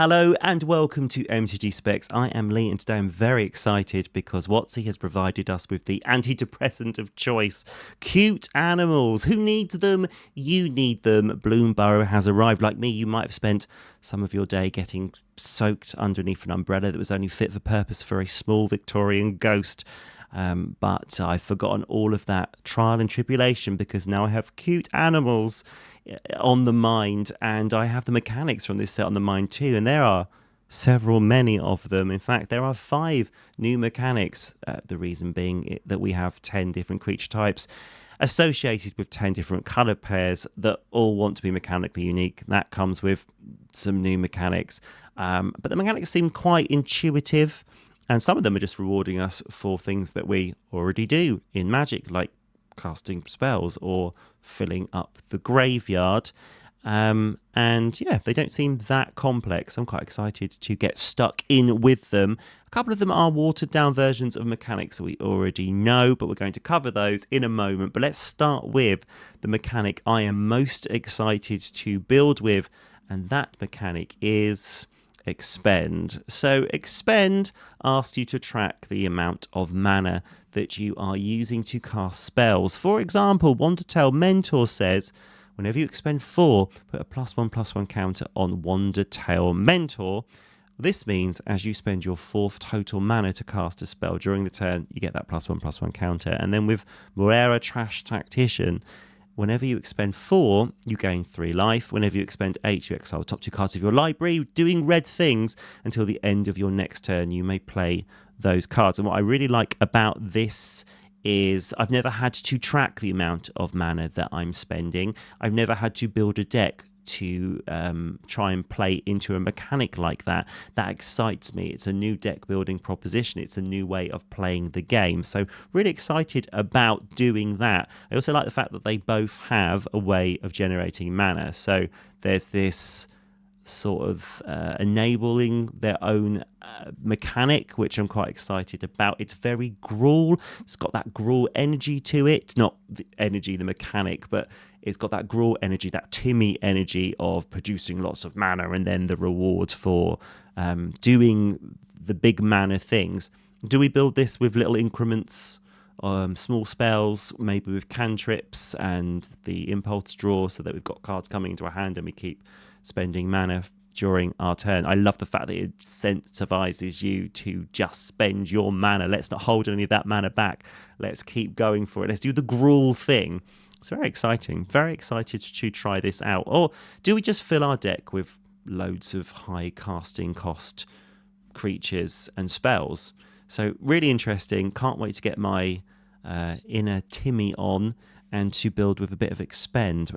Hello and welcome to MTG Specs. I am Lee and today I'm very excited because WotC has provided us with the antidepressant of choice. Cute animals. Who needs them? You need them. Bloomburrow has arrived. Like me, you might have spent some of your day getting soaked underneath an umbrella that was only fit for purpose for a small Victorian ghost. But I've forgotten all of that trial and tribulation because now I have cute animals on the mind, and I have the mechanics from this set on the mind too, and there are many of them. In fact, there are 5 new mechanics, the reason being that we have 10 different creature types associated with 10 different colour pairs that all want to be mechanically unique. That comes with some new mechanics, but the mechanics seem quite intuitive, and some of them are just rewarding us for things that we already do in Magic, like casting spells or filling up the graveyard. And yeah, they don't seem that complex. I'm quite excited to get stuck in with them. A couple of them are watered down versions of mechanics that we already know, but we're going to cover those in a moment. But let's start with the mechanic I am most excited to build with, and that mechanic is expend. So expend asks you to track the amount of mana that you are using to cast spells. For example, Wandertail Mentor says whenever you expend 4, put a +1/+1 counter on Wandertail Mentor. This means as you spend your 4th total mana to cast a spell during the turn, you get that +1/+1 counter. And then with Moira Trash Tactician, whenever you expend 4, you gain 3 life. Whenever you expend 8, you exile the top 2 cards of your library, doing red things until the end of your next turn. You may play those cards. And what I really like about this is I've never had to track the amount of mana that I'm spending. I've never had to build a deck to try and play into a mechanic like that. That excites me. It's a new deck building proposition. It's a new way of playing the game. So really excited about doing that. I also like the fact that they both have a way of generating mana. So there's this sort of enabling their own mechanic, which I'm quite excited about. It's very Gruul. It's got that Gruul energy to it. Not the energy, the mechanic, but it's got that Gruul energy, that Timmy energy of producing lots of mana and then the rewards for doing the big mana things. Do we build this with little increments, small spells, maybe with cantrips and the impulse draw so that we've got cards coming into our hand and we keep spending mana during our turn? I love the fact that it incentivizes you to just spend your mana. Let's not hold any of that mana back. Let's keep going for it. Let's do the Gruul thing. It's very exciting. Very excited to try this out. Or do we just fill our deck with loads of high casting cost creatures and spells? So really interesting. Can't wait to get my inner Timmy on and to build with a bit of expend.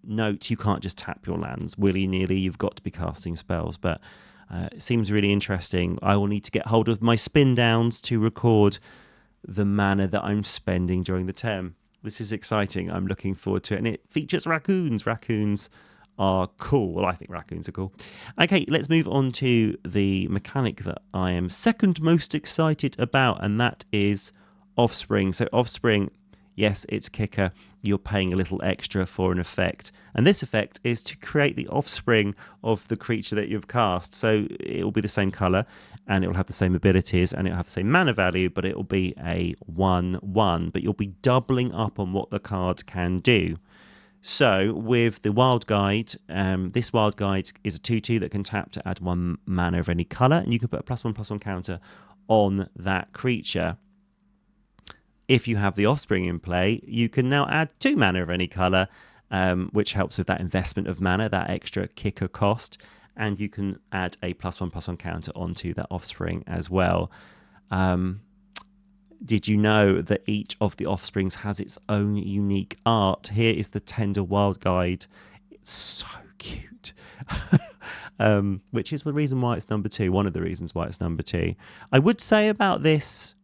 Note, you can't just tap your lands willy-nilly. You've got to be casting spells, but it seems really interesting. I will need to get hold of my spin downs to record the mana that I'm spending during the term. This is exciting. I'm looking forward to it. And it features raccoons. Raccoons are cool. Well, I think raccoons are cool. Okay, let's move on to the mechanic that I am second most excited about, and that is Offspring. So Offspring, yes, it's kicker. You're paying a little extra for an effect. And this effect is to create the offspring of the creature that you've cast. So it will be the same colour, and it will have the same abilities, and it will have the same mana value, but it will be a 1/1. But you'll be doubling up on what the card can do. So with the Wild Guide, this Wild Guide is a 2/2 that can tap to add 1 mana of any colour, and you can put a +1/+1 counter on that creature. If you have the Offspring in play, you can now add 2 mana of any colour, which helps with that investment of mana, that extra kicker cost. And you can add a +1/+1 counter onto that Offspring as well. Did you know that each of the Offsprings has its own unique art? Here is the Tender Wild Guide. It's so cute. Which is the reason why it's number 2. One of the reasons why it's number 2. I would say about this,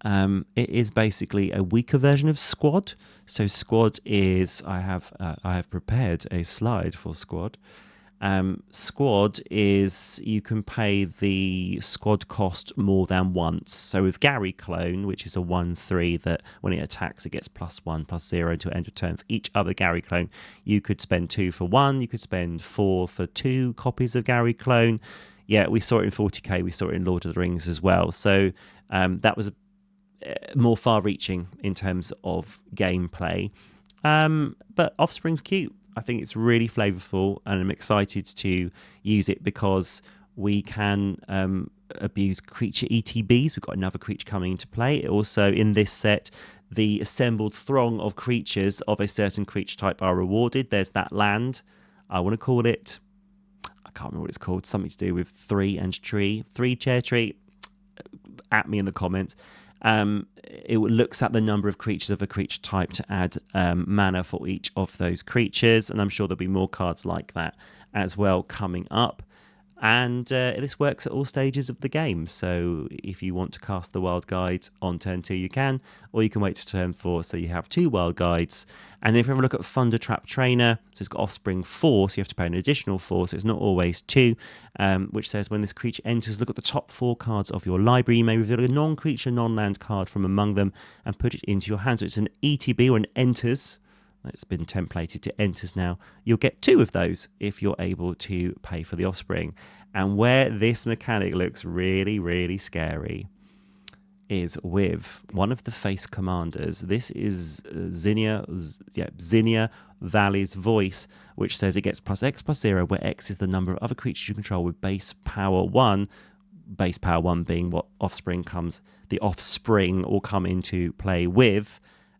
it is basically a weaker version of Squad. So Squad is, I have prepared a slide for Squad, Squad is you can pay the squad cost more than once. So with Gary Clone, which is a 1/3 that when it attacks it gets +1/+0 until end of turn for each other Gary Clone, you could spend 2 for 1, you could spend 4 for 2 copies of Gary Clone. Yeah, we saw it in 40k, we saw it in Lord of the Rings as well. So that was more far-reaching in terms of gameplay. But Offspring's cute. I think it's really flavourful, and I'm excited to use it because we can abuse creature ETBs. We've got another creature coming into play. Also, in this set, the assembled throng of creatures of a certain creature type are rewarded. There's that land. I want to call it, I can't remember what it's called, something to do with 3 and tree, 3 chair tree. At me in the comments. It looks at the number of creatures of a creature type to add mana for each of those creatures, and I'm sure there'll be more cards like that as well coming up. And this works at all stages of the game, so if you want to cast the Wild Guides on turn 2 you can, or you can wait to turn 4, so you have 2 Wild Guides. And then if you have a look at Thunder Trap Trainer, so it's got Offspring 4, so you have to pay an additional 4, so it's not always 2, which says when this creature enters, look at the top 4 cards of your library. You may reveal a non-creature, non-land card from among them and put it into your hand. So it's an ETB or an enters. It's been templated to enters now. You'll get 2 of those if you're able to pay for the Offspring. And where this mechanic looks really, really scary is with one of the face commanders. This is Zinnia Valley's Voice, which says it gets +X/+0, where X is the number of other creatures you control with base power 1. Base power 1 being what the Offspring will come into play with.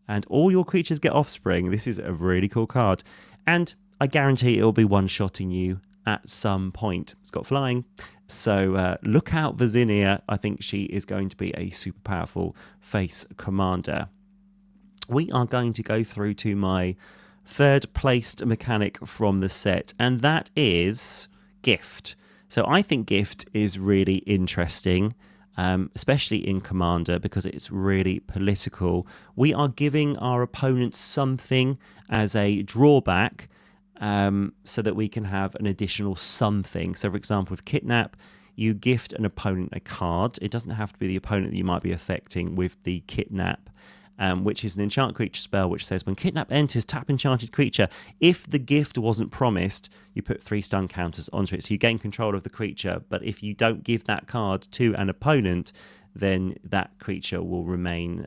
And all your creatures get Offspring. This is a really cool card. And I guarantee it will be one-shotting you at some point. It's got flying. So look out for Zinnia. I think she is going to be a super powerful face commander. We are going to go through to my third placed mechanic from the set, and that is Gift. So I think Gift is really interesting. Especially in Commander, because it's really political. We are giving our opponents something as a drawback so that we can have an additional something. So, for example, with Kidnap, you gift an opponent a card. It doesn't have to be the opponent that you might be affecting with the Kidnap, which is an enchant creature spell which says when Kidnap enters, tap enchanted creature. If the gift wasn't promised, you put 3 stun counters onto it, so you gain control of the creature. But if you don't give that card to an opponent, then that creature will remain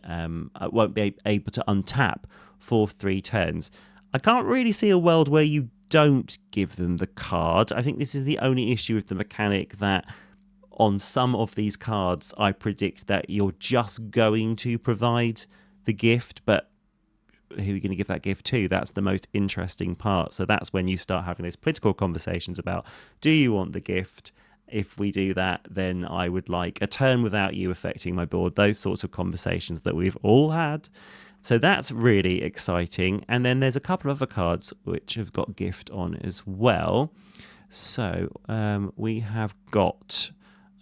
won't be able to untap for 3 turns. I can't really see a world where you don't give them the card. I think this is the only issue with the mechanic, that on some of these cards I predict that you're just going to provide the gift, but who are you going to give that gift to? That's the most interesting part. So that's when you start having those political conversations about, do you want the gift? If we do that, then I would like a turn without you affecting my board. Those sorts of conversations that we've all had. So that's really exciting. And then there's a couple of other cards which have got gift on as well. So we have got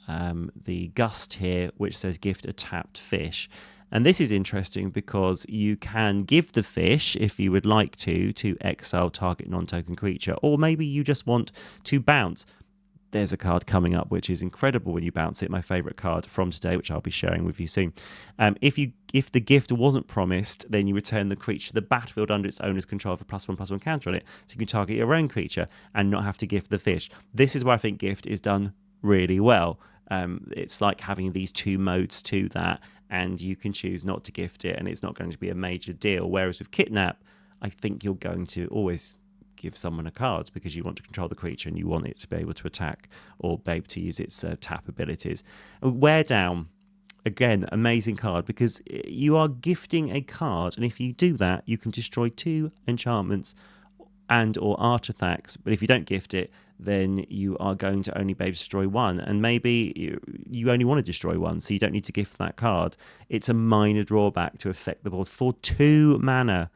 the Gust here, which says gift a tapped fish. And this is interesting because you can give the fish, if you would like to exile target non-token creature, or maybe you just want to bounce. There's a card coming up which is incredible when you bounce it, my favourite card from today, which I'll be sharing with you soon. If the gift wasn't promised, then you return the creature to the battlefield under its owner's control for +1/+1 counter on it, so you can target your own creature and not have to gift the fish. This is where I think gift is done really well. It's like having these 2 modes to that, and you can choose not to gift it, and it's not going to be a major deal. Whereas with Kidnap, I think you're going to always give someone a card because you want to control the creature and you want it to be able to attack or be able to use its tap abilities. Wear Down, again, amazing card because you are gifting a card, and if you do that, you can destroy 2 enchantments and or artifacts. But if you don't gift it, then you are going to only be able to destroy 1, and maybe you only want to destroy 1, so you don't need to gift that card. It's a minor drawback to affect the board for 2 mana.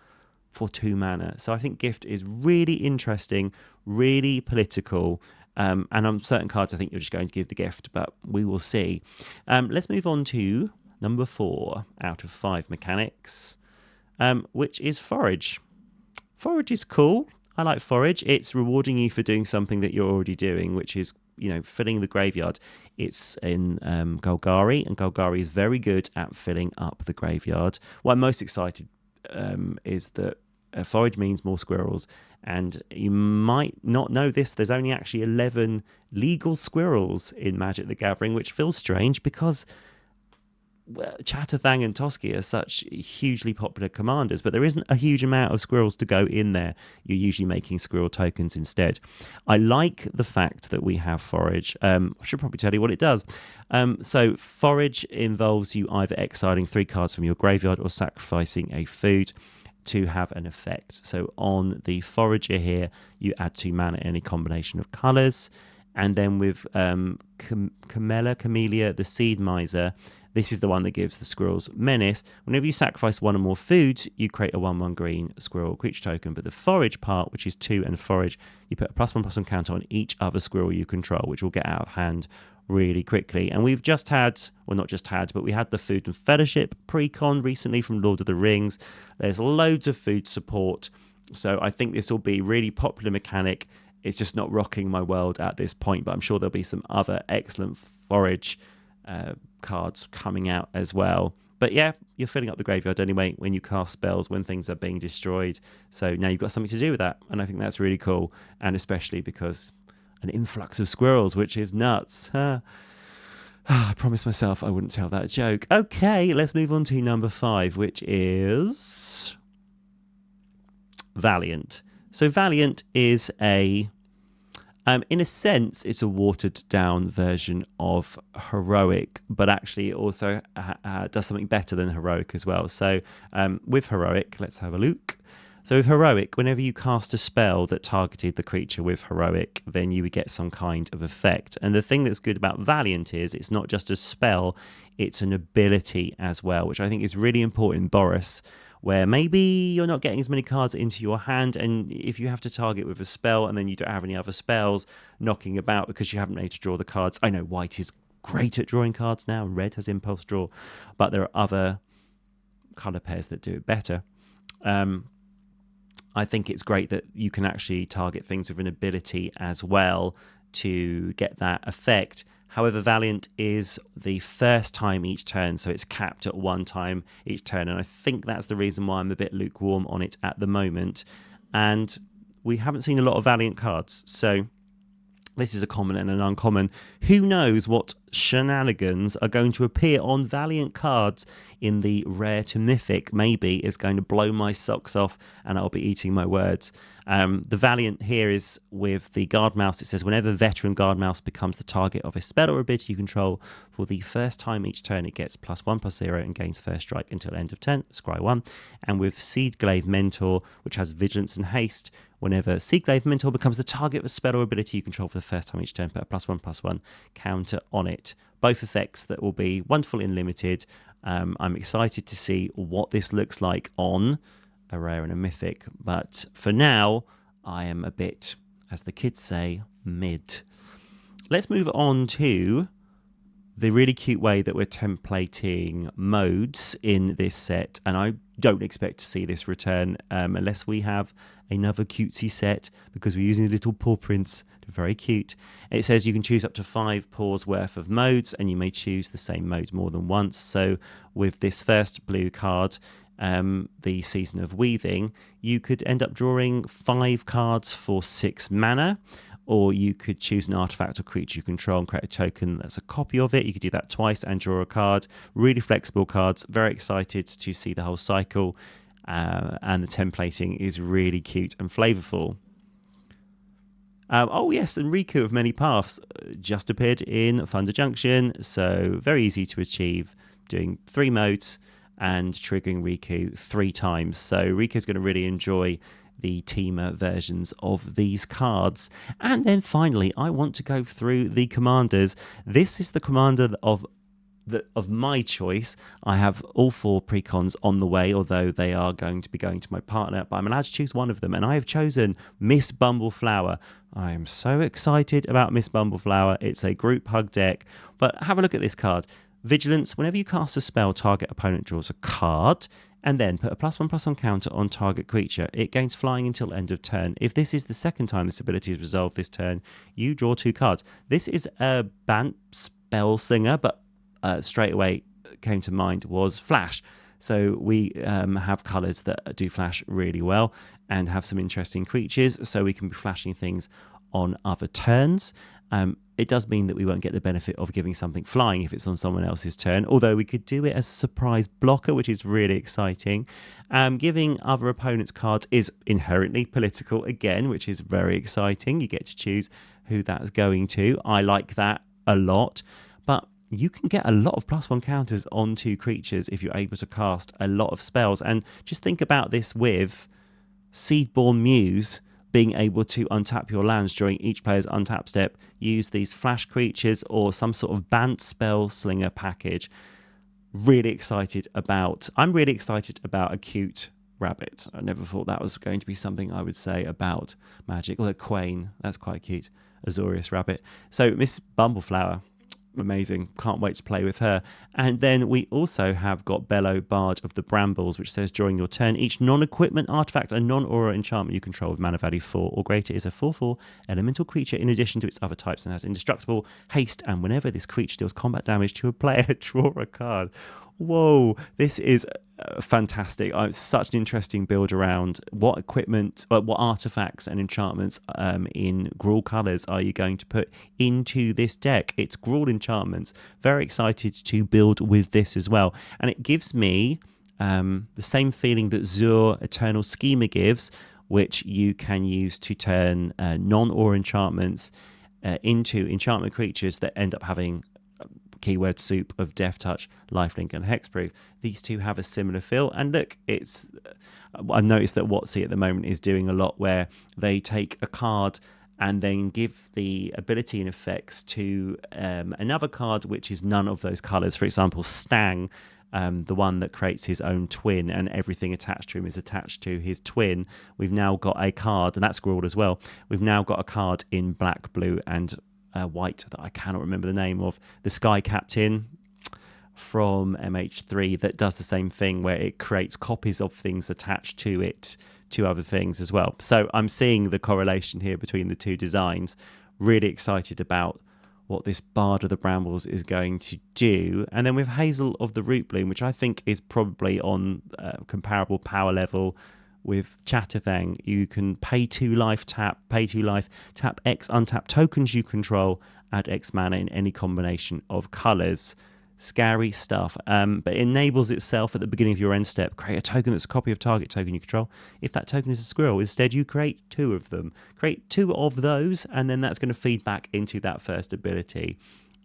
So I think gift is really interesting, really political, and on certain cards I think you're just going to give the gift, but we will see. Let's move on to number 4 out of 5 mechanics, which is Forage. Forage is cool. I like forage. It's rewarding you for doing something that you're already doing, which is, filling the graveyard. It's in Golgari, and Golgari is very good at filling up the graveyard. What I'm most excited is that forage means more squirrels, and you might not know this, there's only actually 11 legal squirrels in Magic the Gathering, which feels strange because Chatterthang and Toski are such hugely popular commanders, but there isn't a huge amount of squirrels to go in there. You're usually making squirrel tokens instead. I like the fact that we have forage. I should probably tell you what it does. So forage involves you either exiling 3 cards from your graveyard or sacrificing a food to have an effect. So on the forager here, you add 2 mana in any combination of colours. And then with Camellia, the Seed Miser, this is the one that gives the squirrels menace. Whenever you sacrifice 1 or more foods, you create a 1/1 green squirrel creature token. But the forage part, which is 2 and forage, you put a +1/+1 counter on each other squirrel you control, which will get out of hand really quickly. And we've just had, well, not just had, but we had the Food and Fellowship pre-con recently from Lord of the Rings. There's loads of food support. So I think this will be a really popular mechanic. It's just not rocking my world at this point, but I'm sure there'll be some other excellent forage cards coming out as well. But yeah, you're filling up the graveyard anyway when you cast spells, when things are being destroyed. So now you've got something to do with that. And I think that's really cool. And especially because an influx of squirrels, which is nuts. I promised myself I wouldn't tell that joke. Okay, let's move on to number 5, which is Valiant. So Valiant is in a sense, it's a watered down version of Heroic, but actually it also does something better than Heroic as well. So with Heroic, let's have a look. So with Heroic, whenever you cast a spell that targeted the creature with Heroic, then you would get some kind of effect. And the thing that's good about Valiant is it's not just a spell, it's an ability as well, which I think is really important in Boros, where maybe you're not getting as many cards into your hand, and if you have to target with a spell and then you don't have any other spells knocking about because you haven't been able to draw the cards. I know white is great at drawing cards now, and red has impulse draw, but there are other colour pairs that do it better. I think it's great that you can actually target things with an ability as well to get that effect. However, Valiant is the first time each turn, so it's capped at 1 time each turn, and I think that's the reason why I'm a bit lukewarm on it at the moment. And we haven't seen a lot of Valiant cards, so this is a common and an uncommon. Who knows what shenanigans are going to appear on Valiant cards in the rare to mythic? Maybe is going to blow my socks off and I'll be eating my words. The Valiant here is with the Guard Mouse. It says whenever Veteran Guard Mouse becomes the target of a spell or ability you control for the first time each turn, it gets +1/+0 and gains first strike until end of turn. Scry 1. And with Seedglaive Mentor, which has Vigilance and Haste, whenever Seedglaive Mentor becomes the target of a spell or ability you control for the first time each turn, put a +1/+1 counter on it. Both effects that will be wonderful in Limited. I'm excited to see what this looks like on a rare and a mythic, but for now I am a bit, as the kids say, mid. Let's move on to the really cute way that we're templating modes in this set, and I don't expect to see this return unless we have another cutesy set, because we're using the little paw prints. They're very cute. It says you can choose up to 5 paws worth of modes, and you may choose the same mode more than once. So with this first blue card, the Season of Weaving, you could end up drawing 5 cards for 6 mana, or you could choose an artifact or creature you control and create a token that's a copy of it. You could do that twice and draw a card. Really flexible cards. Very excited to see the whole cycle, and the templating is really cute and flavorful. Oh yes, and Riku of Many Paths just appeared in Thunder Junction, so very easy to achieve, doing 3 modes and triggering Riku 3 times. So Riku's going to really enjoy the teamer versions of these cards. And then finally, I want to go through the commanders. This is the commander of my choice. I have all 4 precons on the way, although they are going to be going to my partner, but I'm allowed to choose one of them, and I have chosen Miss Bumbleflower. I am so excited about Miss Bumbleflower. It's a group hug deck, but have a look at this card. Vigilance, whenever you cast a spell, target opponent draws a card. and then put a +1/+1 counter on target creature. It gains flying until end of turn. If this is the second time this ability is resolved this turn, you draw 2 cards. This is a Bant spell slinger, but straight away came to mind was Flash. So we have colours that do Flash really well and have some interesting creatures, so we can be flashing things on other turns. It does mean that we won't get the benefit of giving something flying if it's on someone else's turn, although we could do it as a surprise blocker, which is really exciting. Giving other opponents cards is inherently political again, which is very exciting. You get to choose who that's going to. I like that a lot, but you can get a lot of +1 counters onto creatures if you're able to cast a lot of spells. And just think about this with Seedborn Muse being able to untap your lands during each player's untap step, use these flash creatures or some sort of Bant spell slinger package. I'm really excited about a cute rabbit. I never thought that was going to be something I would say about Magic. Although Quain, that's quite cute. Azorius rabbit. So Miss Bumbleflower, amazing. Can't wait to play with her. And then we also have got Bellow, Bard of the Brambles, which says during your turn, each non-equipment artifact and non-aura enchantment you control with mana value 4 or greater is a 4/4 elemental creature in addition to its other types and has indestructible haste, and whenever this creature deals combat damage to a player, draw a card. Whoa, this is fantastic. Such an interesting build around what equipment, what artifacts and enchantments in Gruul colours are you going to put into this deck. It's Gruul enchantments. Very excited to build with this as well. And it gives me the same feeling that Zur Eternal Schema gives, which you can use to turn non-aura enchantments into enchantment creatures that end up having keyword soup of Death Touch, Lifelink and Hexproof. These two have a similar feel, and look, I've noticed that WotC at the moment is doing a lot where they take a card and then give the ability and effects to another card which is none of those colours. For example, Stang, the one that creates his own twin and everything attached to him is attached to his twin. We've now got a card, and that's Gruul as well. We've now got a card in black, blue and white that I cannot remember the name of, the Sky Captain from MH3, that does the same thing where it creates copies of things attached to it to other things as well. So I'm seeing the correlation here between the two designs. Really excited about what this Bard of the Brambles is going to do. And then with Hazel of the Root Bloom, which I think is probably on comparable power level with Chatterthang, you can pay 2 life, tap X, untap tokens you control, add X mana in any combination of colours. Scary stuff, but it enables itself at the beginning of your end step. Create a token that's a copy of target token you control. If that token is a squirrel, instead you create 2 of them. Create 2 of those, and then that's going to feed back into that first ability.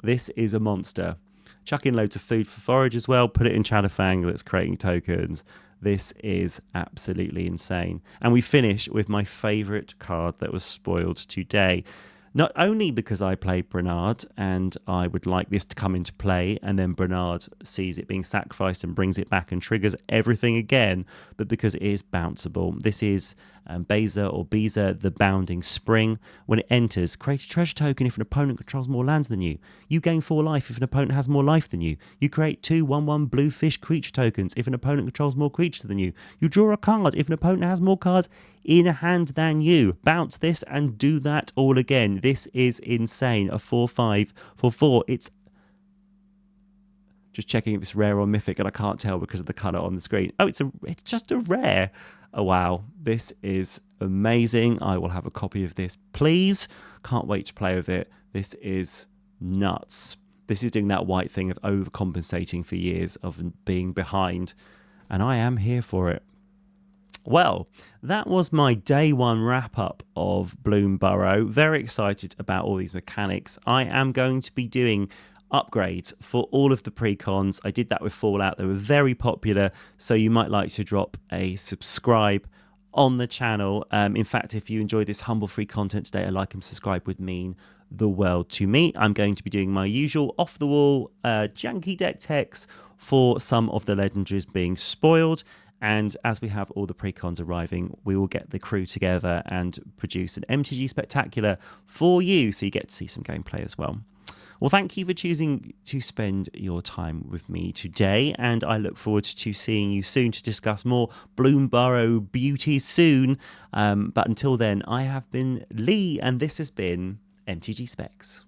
This is a monster. Chuck in loads of food for forage as well. Put it in Chatterthang that's creating tokens. This is absolutely insane. And we finish with my favourite card that was spoiled today. Not only because I played Bernard and I would like this to come into play, and then Bernard sees it being sacrificed and brings it back and triggers everything again, but because it is bounceable. This is Beza or Beza, the Bounding Spring. When it enters, create a treasure token if an opponent controls more lands than you. You gain 4 life if an opponent has more life than you. You create 2 1/1 blue fish creature tokens if an opponent controls more creatures than you. You draw a card if an opponent has more cards in a hand than you. Bounce this and do that all again. This is insane. A 4/5 for 4. It's just checking if it's rare or mythic, and I can't tell because of the colour on the screen. Oh, it's just a rare. Oh wow, this is amazing. I will have a copy of this, please. Can't wait to play with it. This is nuts. This is doing that white thing of overcompensating for years of being behind, and I am here for it. Well, that was my day 1 wrap-up of Bloomburrow. Very excited about all these mechanics. I am going to be doing upgrades for all of the precons. I did that with Fallout. They were very popular, so you might like to drop a subscribe on the channel. In fact, if you enjoyed this humble free content today, a like and subscribe would mean the world to me. I'm going to be doing my usual off-the-wall janky deck text for some of the legendaries being spoiled. And as we have all the precons arriving, we will get the crew together and produce an MTG Spectacular for you, so you get to see some gameplay as well. Well, thank you for choosing to spend your time with me today, and I look forward to seeing you soon to discuss more Bloomburrow beauties soon. But until then, I have been Lee, and this has been MTG Specs.